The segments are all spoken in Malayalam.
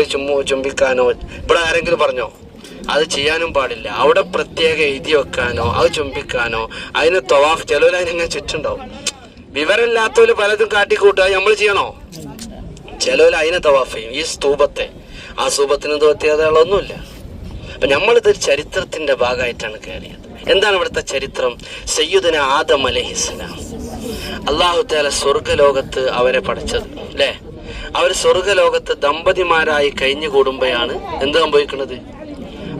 പോയി ചുംബിക്കാനോ ഇവിടെ ആരെങ്കിലും പറഞ്ഞോ? അത് ചെയ്യാനും പാടില്ല. അവിടെ പ്രത്യേക എഴുതി വെക്കാനോ അത് ചുംബിക്കാനോ അതിന് തവാഫ് ചിലവർ അതിനിങ്ങനെ ചുറ്റുണ്ടാവും. വിവരമില്ലാത്തവര് പലതും കാട്ടിക്കൂട്ടുക. നമ്മൾ ചെയ്യണോ? ചിലവർ അതിനെ തവാഫ് ചെയ്യും, ഈ സ്തൂപത്തെ. ആ സ്തൂപത്തിന് പ്രത്യേകതകളൊന്നുമില്ല. അപ്പൊ നമ്മളിതൊരു ചരിത്രത്തിന്റെ ഭാഗമായിട്ടാണ് കയറിയത്. എന്താണ് ഇവിടുത്തെ ചരിത്രം? സയ്യിദുന ആദം അലൈഹിസ്സലാം, അല്ലാഹു തആല സ്വർഗലോകത്ത് അവരെ പഠിച്ചത് അല്ലേ? അവർ സ്വർഗലോകത്ത് ദമ്പതിമാരായി കഴിഞ്ഞുകൂടുമ്പോഴാണ് എന്ത് സംഭവിക്കുന്നത്?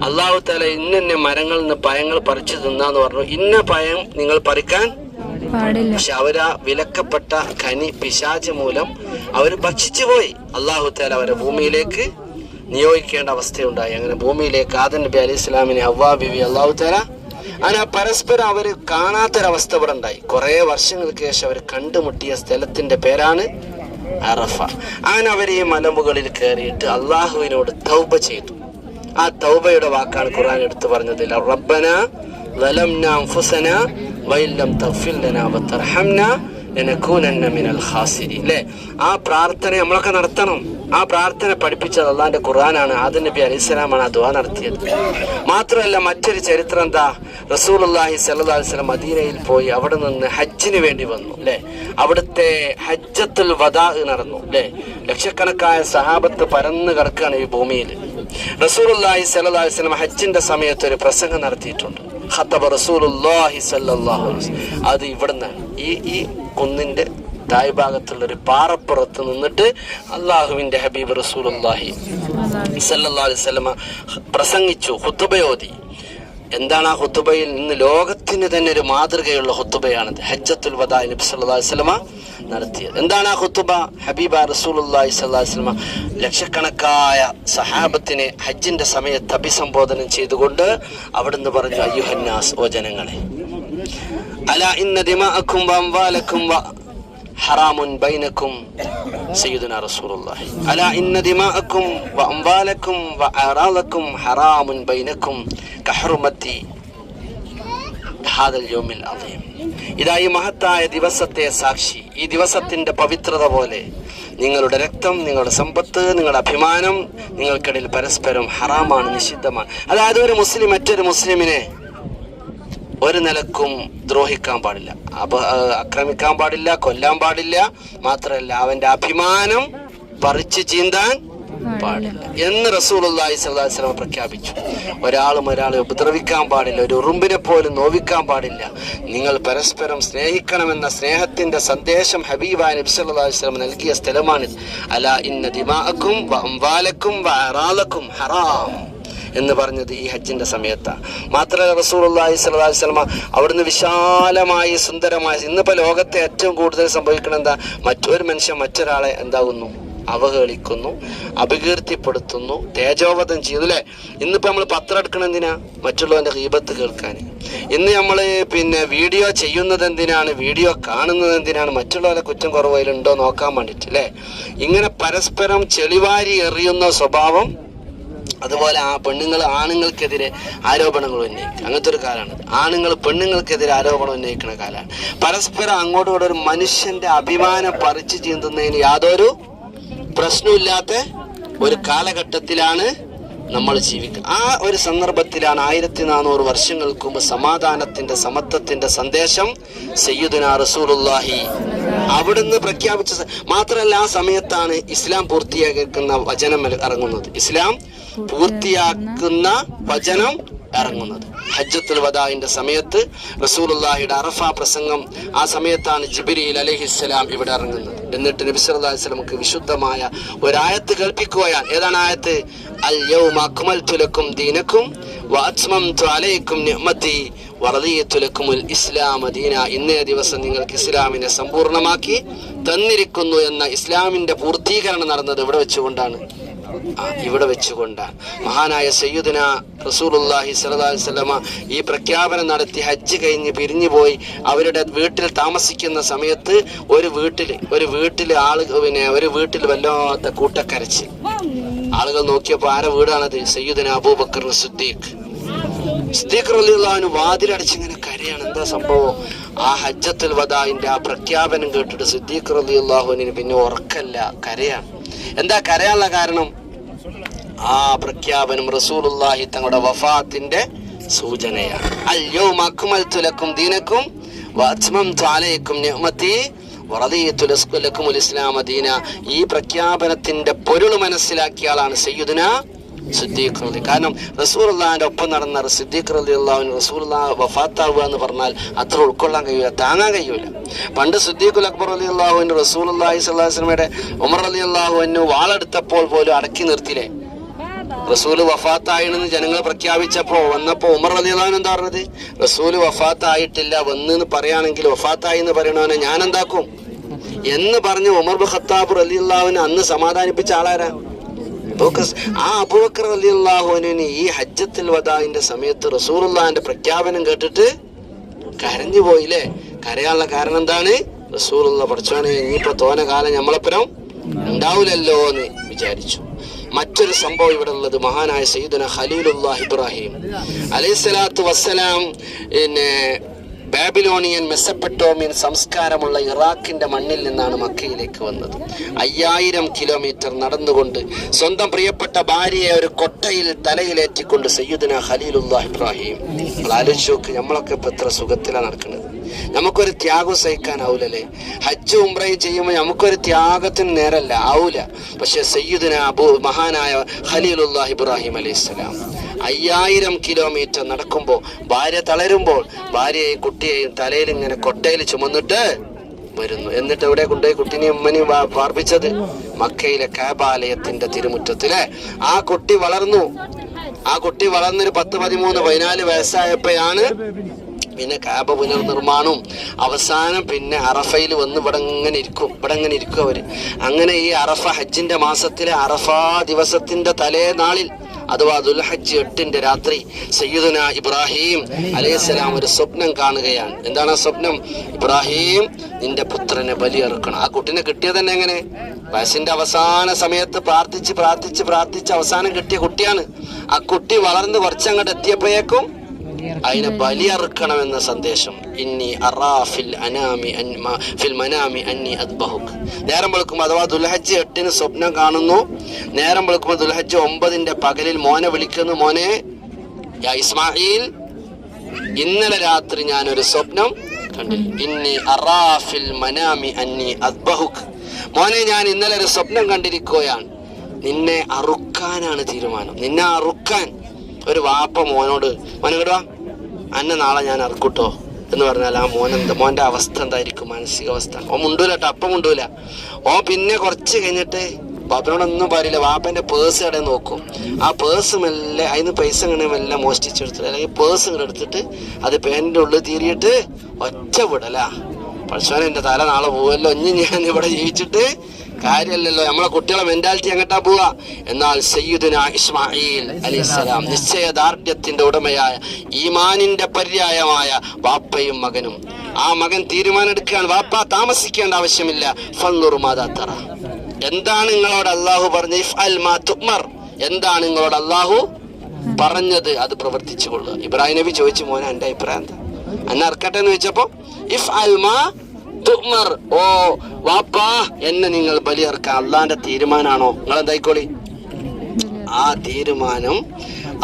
അല്ലാഹു തആല ഇന്ന മരങ്ങളിൽ നിന്ന് പഴങ്ങൾ പറിച്ചു തിന്നാന്ന് പറഞ്ഞു. ഇന്ന പഴം നിങ്ങൾ പറിക്കാൻ പാടില്ല. പക്ഷെ അവരാ വിലക്കപ്പെട്ട ഖനി പിശാച് മൂലം അവർ ഭക്ഷിച്ചു പോയി. അല്ലാഹു തആല അവരെ ഭൂമിയിലേക്ക് നിയോഗിക്കേണ്ട അവസ്ഥയുണ്ടായി. അങ്ങനെ ഭൂമിയിലേക്ക് ആദം നബി അലൈഹി സ്വലാമിനെ ഹവ്വാ ബിവി അല്ലാഹു തആല അങ്ങനെ പരസ്പരം അവർ കാണാത്തൊരവസ്ഥ ഇവിടെ ഉണ്ടായി. കുറെ വർഷങ്ങൾക്ക് ശേഷം അവർ കണ്ടുമുട്ടിയ സ്ഥലത്തിന്റെ പേരാണ് അറഫ. അങ്ങനെ അവർ ഈ മലമുകളിൽ കയറിയിട്ട് അള്ളാഹുവിനോട് തൗബ ചെയ്തു. ആ തൗബയുടെ വാക്കാണ് ഖുർആൻ എടുത്തു പറഞ്ഞത്. റബ്ബനാ ളലംനാ അൻഫുസനാ വഇല്ലം തഗ്ഫിർ ലനാ വതർഹംനാ ലനകൂനന്ന മിനൽ ഖാസിരീൻ. അല്ലേ? ആ പ്രാർത്ഥന നമ്മളൊക്കെ നടത്തണം. ആ പ്രാർത്ഥന പഠിപ്പിച്ചത് അള്ളാന്റെ ഖുർആനാണ്. ആദം നബി അലൈഹിസ്സലാമാണ് ആ ദുആ നടത്തിയത്. മാത്രമല്ല മറ്റൊരു ചരിത്രം എന്താ? റസൂലുള്ളാഹി സ്വല്ലല്ലാഹു അലൈഹി വസല്ലം മദീനയിൽ പോയി അവിടെ നിന്ന് ഹജ്ജിന് വേണ്ടി വന്നു അല്ലെ? അവിടുത്തെ ഹജ്ജത്തുൽ വദാ നടന്നു അല്ലെ? ലക്ഷക്കണക്കായ സഹാബത്ത് പരന്ന് കിടക്കുകയാണ് ഈ ഭൂമിയിൽ. റസൂലുള്ളാഹി സ്വല്ലല്ലാഹു അലൈഹി വസല്ലം ഹജ്ജിന്റെ സമയത്ത് ഒരു പ്രസംഗം നടത്തിയിട്ടുണ്ട്. ഖതബ റസൂലുള്ളാഹി സ്വല്ലല്ലാഹു അലൈഹി വസല്ലം. അത് ഇവിടുന്ന് ഈ കുന്നിന്റെ തായ് ഭാഗത്തുള്ള ഒരു പാറപ്പുറത്ത് നിന്നിട്ട് അള്ളാഹുവിന്റെ ഹബീബ് റസൂലുള്ളാഹി സ്വല്ലല്ലാഹു അലൈഹി വസല്ലം പ്രസംഗിച്ചു, ഖുതുബയോതി. എന്താണ് ആ ഖുതുബയിൽ നിന്ന്? ലോകത്തിന് തന്നെ ഒരു മാതൃകയുള്ള ഖുതുബയാണത്. ഹജ്ജത്തുൽ വദാ നബി സല്ലല്ലാഹു അലൈഹി വസല്ലം നടത്തിയത്. എന്താണ് ആ ഖുതുബ? ഹബീബ റസൂലുള്ളാഹി സ്വല്ലല്ലാഹു അലൈഹി വസല്ലം ലക്ഷക്കണക്കായ സഹാബത്തിനെ ഹജ്ജിന്റെ സമയത്ത് അഭിസംബോധന ചെയ്തുകൊണ്ട് അവിടുന്ന് പറഞ്ഞു, അയ്യുഹന്നാസ്, ഓ ജനങ്ങളെ, അലാ ഇന്ന ദിമാഅക്കും വഅംവാലക്കും ഹറാമുൻ ബൈനക്കും സയ്യിദുനാ റസൂലുള്ളാഹി. അലാ ഇന്ന ദിമാഅക്കും വഅംവാലക്കും വഅറാദക്കും ഹറാമുൻ ബൈനക്കും കഹുർമത്തി ഹാദൽ യൗമിൽ അദീം. ഇതാ ഈ മഹത്തായ ദിവസത്തെ സാക്ഷി, ഈ ദിവസത്തിന്റെ പവിത്രത പോലെ നിങ്ങളുടെ രക്തം, നിങ്ങളുടെ സമ്പത്ത്, നിങ്ങളുടെ അഭിമാനം നിങ്ങൾക്കിടയിൽ പരസ്പരം ഹറാമാണ്, നിഷിദ്ധമാണ്. അതായത് ഒരു മുസ്ലിം മറ്റൊരു മുസ്ലിമിനെ ഒരു നിലക്കും ദ്രോഹിക്കാൻ പാടില്ല, ആക്രമിക്കാൻ പാടില്ല, കൊല്ലാൻ പാടില്ല. മാത്രമല്ല അവന്റെ അഭിമാനം പറിച്ചു ചീന്താൻ പാടില്ല എന്ന് റസൂലുള്ളാഹി സ്വല്ലല്ലാഹു അലൈഹി വസല്ലം പ്രഖ്യാപിച്ചു. ഒരാളും ഒരാളെ ഉപദ്രവിക്കാൻ പാടില്ല, ഒരു ഉറുമ്പിനെ പോലും നോവിക്കാൻ പാടില്ല. നിങ്ങൾ പരസ്പരം സ്നേഹിക്കണമെന്ന സ്നേഹത്തിന്റെ സന്ദേശം ഹബീബായ നബി സല്ലല്ലാഹു അലൈഹി വസല്ലം നൽകിയ സ്ഥലമാണിത്. അലാ ഇന്ന ദിമാഅക്കും വഅംവാലക്കും വഅറാദക്കും ഹറാം എന്ന് പറഞ്ഞത് ഈ ഹജ്ജിന്റെ സമയത്താണ്. മാത്രമല്ല റസൂലുള്ളാഹി സ്വല്ലല്ലാഹു അലൈഹി വസല്ലം അവിടുന്ന് വിശാലമായി സുന്ദരമായി, ഇന്നിപ്പോ ലോകത്തെ ഏറ്റവും കൂടുതൽ സംഭവിക്കണം എന്താ? മറ്റൊരു മനുഷ്യൻ മറ്റൊരാളെ എന്താകുന്നു? അവഹേളിക്കുന്നു, അപകീർത്തിപ്പെടുത്തുന്നു, തേജോവധം ചെയ്തു അല്ലെ? ഇന്നിപ്പോ നമ്മൾ പത്രം എടുക്കണം എന്തിനാ? മറ്റുള്ളവന്റെ ഗീബത്ത് കേൾക്കാൻ. ഇന്ന് നമ്മള് വീഡിയോ ചെയ്യുന്നത് എന്തിനാണ്? വീഡിയോ കാണുന്നത് എന്തിനാണ്? മറ്റുള്ളവരെ കുറ്റം കുറവിലുണ്ടോ നോക്കാൻ വേണ്ടിട്ട് അല്ലെ? ഇങ്ങനെ പരസ്പരം ചെളിവാരി എറിയുന്ന സ്വഭാവം. അതുപോലെ ആ പെണ്ണുങ്ങൾ ആണുങ്ങൾക്കെതിരെ ആരോപണങ്ങൾ ഉന്നയിക്കുക, അങ്ങനത്തെ ഒരു കാലമാണ്. ആണുങ്ങൾ പെണ്ണുങ്ങൾക്കെതിരെ ആരോപണം ഉന്നയിക്കുന്ന കാലമാണ്. പരസ്പരം അങ്ങോട്ടും ഇങ്ങോട്ടും ഒരു മനുഷ്യന്റെ അഭിമാനം പറിച്ചു ചീന്തുന്നതിന് യാതൊരു പ്രശ്നമില്ലാത്ത ഒരു കാലഘട്ടത്തിലാണ് നമ്മൾ ജീവിക്കുക. ആ ഒരു സന്ദർഭത്തിലാണ് 1400 വർഷങ്ങൾക്ക് മുമ്പ് സമാധാനത്തിന്റെ, സമത്വത്തിന്റെ സന്ദേശം സയ്യിദുനാ റസൂലുള്ളാഹി അവിടുന്ന് പ്രഖ്യാപിച്ച. മാത്രമല്ല ആ സമയത്താണ് ഇസ്ലാം പൂർത്തിയാക്കുന്ന വചനം ഇറങ്ങുന്നത്. ഇസ്ലാം പൂർത്തിയാക്കുന്ന വചനം ഇറങ്ങുന്നത് ഹജ്ജത്തുൽ വദാഇന്റെ സമയത്ത്. റസൂലുള്ളാഹിയുടെ അറഫ പ്രസംഗം ആ സമയത്താണ് ജിബ്രീൽ അലൈഹിസ്സലാം ഇവിടെ ഇറങ്ങുന്നത്. എന്നിട്ട് നബി സല്ലല്ലാഹു അലൈഹി വസല്ലമക്ക് വിശുദ്ധമായ ഒരായത്ത് കേൾപ്പിക്കുകയാണ്. ഏതാണ് ആയത്ത്? അൽ യൗമ അക്മൽതു ലക്കും ദീനക്കും വഅത്മംതു അലൈക്കും നിഅമതി വറദിയതു ലക്കുമുൽ ഇസ്ലാമ ദീന. ഇന്നേ ദിവസം നിങ്ങൾക്ക് ഇസ്ലാമിനെ സമ്പൂർണ്ണമാക്കി തന്നിരിക്കുന്നു എന്ന ഇസ്ലാമിന്റെ പൂർത്തീകരണം നടന്നത് ഇവിടെ വെച്ചുകൊണ്ടാണ്. മഹാനായ സയ്യിദുനാ റസൂലുള്ളാഹി സ്വല്ലല്ലാഹു അലൈഹി വസല്ലമ ഈ പ്രഖ്യാപനം നടത്തി ഹജ്ജ് കഴിഞ്ഞ് പിരിഞ്ഞുപോയി അവരുടെ വീട്ടിൽ താമസിക്കുന്ന സമയത്ത് ഒരു വീട്ടിൽ ഒരു വീട്ടിൽ വല്ലാത്ത കൂട്ടക്കരച്ച്. ആളുകൾ നോക്കിയപ്പോ ആരെ വീടാണത്? സയ്യിദുനാ അബൂബക്കർ സിദ്ദീഖ് റളിയല്ലാഹു അൻഹു വാതിലടച്ചിങ്ങനെ കരയാണ്. എന്താ സംഭവം? ആ ഹജ്ജത്തുൽ വദാഇന്റെ ആ പ്രഖ്യാപനം കേട്ടിട്ട് സിദ്ദീഖ് റളിയല്ലാഹു അൻഹു പിന്നെ ഉറക്കല്ല, കരയാണ്. എന്താ കരയാനുള്ള കാരണം? ആ പ്രഖ്യാപനം റസൂലുള്ളാഹി തങ്ങളുടെ വഫാത്തിന്റെ സൂചനയാണ്. അൽ-യൗമ അക്മൽതു ലക്കും ദീനക്കും വഅത്മംതു അലൈക്കും നിഅമതി വറദീതു ലക്കുമുൽ ഇസ്ലാമ ദീന. ഈ പ്രഖ്യാപനത്തിന്റെ പൊരുൾ മനസ്സിലാക്കിയ ആളാണ് സയ്യിദുനാ സിദ്ദീഖ് റളിയല്ലാഹു. കാരണം റസൂലുള്ളാഹിന്റെ ഒപ്പം നടന്ന സിദ്ദീഖ് റളിയല്ലാഹു അൻഹു റസൂലുള്ളാഹി വഫാത്താവുക എന്ന് പറഞ്ഞാൽ അത്ര ഉൾക്കൊള്ളാൻ കഴിയൂല, താങ്ങാൻ കഴിയൂല. പണ്ട് സിദ്ദീഖുൽ അക്ബർ റളിയല്ലാഹു അൻഹു റസൂലുള്ളാഹി സ്വല്ലല്ലാഹു അലൈഹി വസല്ലമയുടെ ഉമർ റളിയല്ലാഹു അൻഹു വാളെടുത്തപ്പോൾ പോലും അടക്കി നിർത്തിയില്ലേ? റസൂല് വഫാത്തായിണെന്ന് ജനങ്ങൾ പ്രഖ്യാപിച്ചപ്പോ വന്നപ്പോ ഉമർ റളിയല്ലാഹു അൻഹു എന്താ പറഞ്ഞത്? റസൂല് വഫാത്തായിട്ടില്ല, വന്ന് പറയുകയാണെങ്കിൽ വഫാത്തായി എന്ന് പറയണവനെ ഞാൻ എന്താക്കും എന്ന് പറഞ്ഞ് ഉമർ ബിൻ ഖത്താബ് റളിയല്ലാഹു അൻഹു അന്ന് സമാധാനിപ്പിച്ച ആളാരാ? ആ അബൂബക്കർ റളിയല്ലാഹു അൻഹുവിന് ഈ ഹജ്ജത്തുൽ വദാഇന്റെ സമയത്ത് റസൂലുള്ളാഹിന്റെ പ്രഖ്യാപനം കേട്ടിട്ട് കരഞ്ഞു പോയില്ലേ? കരയാനുള്ള കാരണം എന്താണ്? റസൂലുള്ള പഠിച്ചോനെ ഇനിയിപ്പോ തോന കാലം നമ്മളെപ്പരം ഉണ്ടാവില്ലല്ലോ എന്ന് വിചാരിച്ചു. മറ്റൊരു സംഭവം ഇവിടെ ഉള്ളത് മഹാനായ സയ്യിദുന ഖലീലുല്ലാഹി ഇബ്രാഹിം അലൈഹിസ്സലാത്തു വസ്സലാം ബാബിലോണിയൻ മെസ്സപ്പെട്ടോമിയൻ സംസ്കാരമുള്ള ഇറാഖിന്റെ മണ്ണിൽ നിന്നാണ് മക്കയിലേക്ക് വന്നത്. 5000 കിലോമീറ്റർ നടന്നുകൊണ്ട് സ്വന്തം പ്രിയപ്പെട്ട ഭാര്യയെ ഒരു കൊട്ടയിൽ തലയിലേറ്റിക്കൊണ്ട് സയ്യിദുന ഖലീലുല്ലാഹി ഇബ്രാഹിം. ആലോചിച്ച് നോക്ക്, നമ്മളൊക്കെ ഇപ്പൊ എത്ര സുഖത്തിലാണ് നടക്കുന്നത്. നമുക്കൊരു ത്യാഗം സഹിക്കാനാവൂലല്ലേ? ഹജ്ജ് ഉംറയും ചെയ്യുമ്പോൾ നമുക്കൊരു ത്യാഗത്തിന് നേരല്ല, ആവൂല. പക്ഷെ സയ്യിദുന മഹാനായ ഖലീലുല്ലാഹി ഇബ്രാഹിം അലൈഹിസ്സലാം 5000 കിലോമീറ്റർ നടക്കുമ്പോൾ ഭാര്യ തളരുമ്പോൾ ഭാര്യയെയും കുട്ടിയെയും തലയിൽ ഇങ്ങനെ കൊട്ടയിൽ ചുമന്നിട്ട് വരുന്നു. എന്നിട്ട് എവിടെ കൊണ്ടുപോയി കുട്ടിനെയും ഉമ്മനെയും പാർപ്പിച്ചത്? മക്കയിലെ കാബാലയത്തിന്റെ തിരുമുറ്റത്തിലെ. ആ കുട്ടി വളർന്നു. ആ കുട്ടി വളർന്നൊരു 10, 13, 14 വയസ്സായപ്പോഴാണ് പിന്നെ കാബ പുനർനിർമ്മാണവും അവസാനം പിന്നെ അറഫയിൽ വന്ന് ഇവിടെ ഇങ്ങനെ ഇരിക്കും അവര്. അങ്ങനെ ഈ അറഫ ഹജ്ജിന്റെ മാസത്തിലെ അറഫാ ദിവസത്തിന്റെ തലേ നാളിൽ അഥവാ ദുൽഹജ്ജ് 8-ന്റെ രാത്രി സയ്യിദുന ഇബ്രാഹിം അലൈഹിസ്സലാം ഒരു സ്വപ്നം കാണുകയാണ്. എന്താണ് ആ സ്വപ്നം? ഇബ്രാഹിം, നിന്റെ പുത്രനെ ബലിയറുക്കണം. ആ കുട്ടിനെ കിട്ടിയത് തന്നെ എങ്ങനെ? വയസ്സിന്റെ അവസാന സമയത്ത് പ്രാർത്ഥിച്ച് അവസാനം കിട്ടിയ കുട്ടിയാണ്. ആ കുട്ടി വളർന്ന് കുറച്ചങ്ങോട്ട് എത്തിയപ്പോഴേക്കും അതിനെ ബലിയറുക്കണമെന്ന സന്ദേശം. ഇന്നി അറാ ഫിൽ മനാമി അന്നി അദ്ബഹുക്. നേരം വെളുക്കുമ്പോൾ അഥവാ ദുൽഹജ്ജ് 8-ന് സ്വപ്നം കാണുന്നു. നേരം വെളുക്കുമ്പോൾ ദുൽഹജ്ജ് 9-ന്റെ പകലിൽ മോനെ വിളിക്കുന്നു. മോനെ യാ ഇസ്മായിൽ, ഇന്നലെ രാത്രി ഞാനൊരു സ്വപ്നം കണ്ടില്ല. ഇന്നി അറാ ഫിൽ മനാമി അന്നി അദ്ബഹുക്. മോനെ, ഞാൻ ഇന്നലെ ഒരു സ്വപ്നം കണ്ടിരിക്കുകയാണ്. നിന്നെ അറുക്കാനാണ് തീരുമാനം. നിന്നെ അറുക്കാൻ. ഒരു വാപ്പ മോനോട്, മോനോട് വാ, അന്നെ നാളെ ഞാൻ അറുക്കൂട്ടോ എന്ന് പറഞ്ഞാൽ ആ മോന്റെ അവസ്ഥ എന്തായിരിക്കും? മാനസികാവസ്ഥ. ഓ മുണ്ടൂല കേട്ടോ, അപ്പം മുണ്ടൂല. ഓ പിന്നെ കുറച്ച് കഴിഞ്ഞിട്ട് വാപ്പനോടൊന്നും പറയില്ല. വാപ്പന്റെ പേഴ്സ് കടയിൽ നോക്കും. ആ പേഴ്സ് മെല്ലെ അതിന് പൈസ ഇങ്ങനെ മെല്ലെ മോഷ്ടിച്ചെടുത്തിട്ട്, അല്ലെങ്കിൽ പേഴ്സ് ഇങ്ങനെ എടുത്തിട്ട് അത് പേനിന്റെ ഉള്ളിൽ തീരിയിട്ട് ഒറ്റ വിടലാ. പഠിച്ചോനെ എന്റെ തല നാളെ പോവല്ലോ, ഇനി ഞാൻ ഇവിടെ ജീവിച്ചിട്ട് കാര്യമല്ലല്ലോ. നമ്മളെ കുട്ടികളെ മെന്റാലിറ്റി എങ്ങട്ടാ പോവാ? എന്നാൽ സയ്യിദുന ഇസ്മായിൽ അലൈഹിസ്സലാം നിശ്ചയദാർഢ്യത്തിന്റെ ഉടമയായ ഈമാനിന്റെ പര്യായമായ വാപ്പയും മകനും. ആ മകൻ തീരുമാനം എടുക്കുകയാണ്. വാപ്പ താമസിക്കേണ്ട ആവശ്യമില്ല. ഫൻദുർ മാദാ തറ. എന്താണ് നിങ്ങളോട് അല്ലാഹു പറഞ്ഞ? ഇഫ്അൽ മാ തുഅ്മർ. എന്താണ് നിങ്ങളോട് അല്ലാഹു പറഞ്ഞത് അത് പ്രവർത്തിച്ചു കൊള്ളുക. ഇബ്രാഹിം നബി ചോദിച്ചു, മോനെ എന്റെ അഭിപ്രായം എന്താ? അന്നെ അറക്കട്ടെ എന്ന് ചോദിച്ചപ്പോ ഇഫ്അൽ മാ തുഅ്മർ. ഓ വാപ്പാ, എന്നെ നിങ്ങൾ ബലിയർക്കാൻ അള്ളാന്റെ തീരുമാനാണോ? നിങ്ങൾ എന്തായിക്കോളി. ആ തീരുമാനം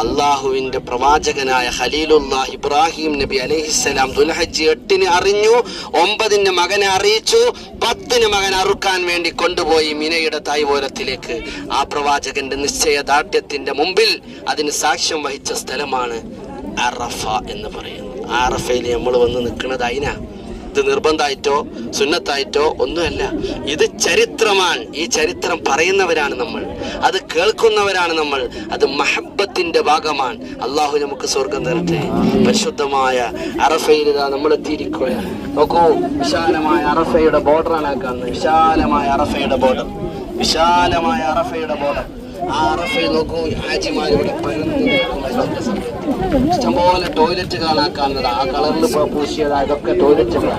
അള്ളാഹുവിന്റെ പ്രവാചകനായ ഖലീലുല്ലാഹി ഇബ്രാഹിം നബി അലൈഹിസ്സലാം ദുൽഹജ്ജ് 8-ന് അറിഞ്ഞു. 9-ന് മകനെ അറിയിച്ചു. 10-ന് മകൻ അറുക്കാൻ വേണ്ടി കൊണ്ടുപോയി മിനയുടെ തായ്വരത്തിലേക്ക്. ആ പ്രവാചകന്റെ നിശ്ചയദാർഢ്യത്തിന്റെ മുമ്പിൽ അതിന് സാക്ഷ്യം വഹിച്ച സ്ഥലമാണ് അറഫ എന്ന് പറയുന്നത്. ആ അറഫയിൽ നമ്മൾ വന്ന് നിൽക്കുന്നത് അതിനാ. ഇത് നിർബന്ധമായിട്ടോ സുന്നത്തായിട്ടോ ഒന്നുമല്ല. ഇത് ചരിത്രമാണ്. ഈ ചരിത്രം പറയുന്നവരാണ് നമ്മൾ, അത് കേൾക്കുന്നവരാണ് നമ്മൾ. അത് മഹബത്തിന്റെ ഭാഗമാണ്. അള്ളാഹു നമുക്ക് സ്വർഗം തരട്ടെ. പരിശുദ്ധമായ അറഫയിൽ നമ്മൾ എത്തിയിരിക്കുകയാണ്. നോക്കൂ, വിശാലമായ അറഫയുടെ ബോർഡറാണ് കാണുന്നത്. വിശാലമായ അറഫയുടെ ബോർഡർ. ആ അറഫയിൽ നോക്കൂ, ഹാജിമാരിവിടെ ഇഷ്ടംപോലെ ടോയ്ലറ്റ് കാണാൻ കാണുന്നത്. ആ കളറിൽ പൂശിയത് അതൊക്കെ ടോയ്ലറ്റുകളാണ്.